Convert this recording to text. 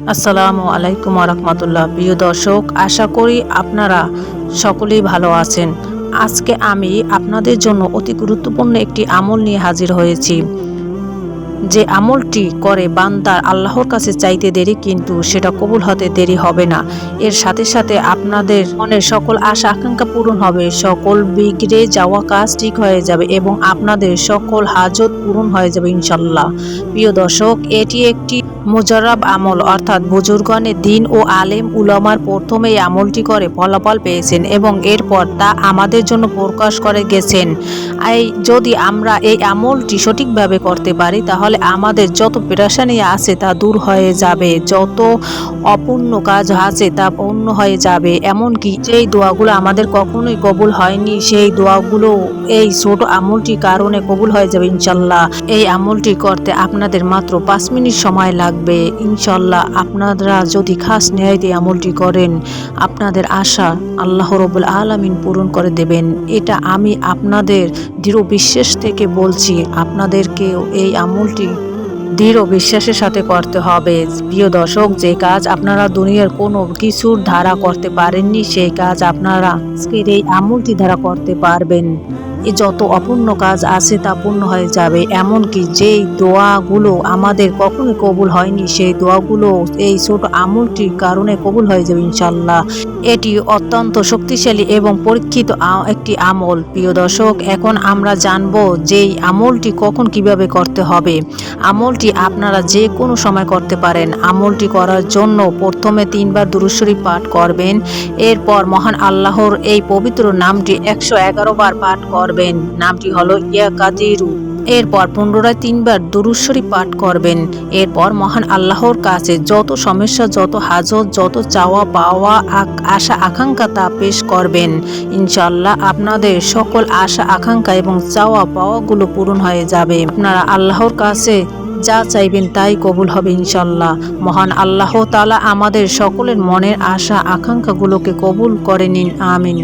আসসালামু আলাইকুম রাহমাতুল্লাহ। প্রিয় দর্শক, আশা করি আপনারা সকলেই ভালো আছেন। আজকে আমি আপনাদের জন্য অতি গুরুত্বপূর্ণ একটি আমল নিয়ে হাজির হয়েছি। যে আমলটি করে বান্দার আল্লাহর কাছে চাইতে দেরি, কিন্তু সেটা কবুল হতে দেরি হবে না। এর সাথে সাথে আপনাদের মনের সকল আশা আকাঙ্ক্ষা পূরণ হবে, সকল বিগড়ে যাওয়া কাজ ঠিক হয়ে যাবে এবং আপনাদের সকল হাজত পূরণ হয়ে যাবে ইনশাল্লাহ। প্রিয় দর্শক, এটি একটি মুজাররাব আমল, অর্থাৎ বুজুর্গানের দিন ও আলেম উলামার প্রথমে এই আমলটি করে ফলাফল পেয়েছেন এবং এরপর তা আমাদের জন্য প্রকাশ করে গেছেন। যদি আমরা এই আমলটি সঠিকভাবে করতে পারি তাহলে আমাদের যত পেরেশানি আছে তা দূর হয়ে যাবে, যত অপূর্ণ কাজ আছে তা পূর্ণ হয়ে যাবে। এমনকি যেই দোয়াগুলো আমাদের কখনোই কবুল হয়নি সেই দোয়াগুলো এই ছোট আমলটির কারণে কবুল হয়ে যাবে ইনশাল্লাহ। এই আমলটি করতে আপনাদের মাত্র 5 মিনিট সময় লাগবে ইনশাল্লাহ। আপনারা যদি খাস নিয়তে এই আমলটি করেন, আপনাদের আশা আল্লাহ রাব্বুল আলামিন পূরণ করে দেবেন। এটা আমি আপনাদের দৃঢ় বিশ্বাস থেকে বলছি। আপনাদেরকেও এই আমলটি দৃঢ় বিশ্বাসের সাথে করতে হবে। প্রিয় দর্শক, যে কাজ আপনারা দুনিয়ার কোনো কিছুর দ্বারা করতে পারেননি সেই কাজ আপনারা আজকের এই আমলটি দ্বারা করতে পারবেন। যত অপূর্ণ কাজ আছে তা পূর্ণ হয়ে যাবে। এমনকি যেই দোয়াগুলো আমাদের কখনো কবুল হয়নি সেই দোয়াগুলো এই ছোট আমলটির কারণে কবুল হয়ে যাবে ইনশাল্লাহ। এটি অত্যন্ত শক্তিশালী এবং পরীক্ষিত একটি আমল। প্রিয় দর্শক, এখন আমরা জানব যেই আমলটি কখন কিভাবে করতে হবে। আমলটি আপনারা যে কোনো সময় করতে পারেন। আমলটি করার জন্য প্রথমে 3 বার দুরূদ শরীফ পাঠ করবেন। এরপর মহান আল্লাহর এই পবিত্র নামটি 111 বার পাঠ করবেন। নামটি হলো ইয়া কাদিরু। এরপর পুনরায় 3 বার দুরূদ শরীফ পাঠ করবেন। এরপর মহান আল্লাহর কাছে যত সমস্যা, যত হাজত, যত চাওয়া পাওয়া আশা আকাঙ্ক্ষা তা পেশ করবেন। ইনশাআল্লাহ আপনাদের সকল আশা আকাঙ্ক্ষা এবং চাওয়া পাওয়াগুলো পূরণ হয়ে যাবে। আপনারা আল্লাহর কাছে যা চাইবেন তাই কবুল হবে ইনশাল্লাহ। মহান আল্লাহ তাআলা আমাদের সকলের মনের আশা আকাঙ্ক্ষাগুলোকে কবুল করে নিন, আমিন।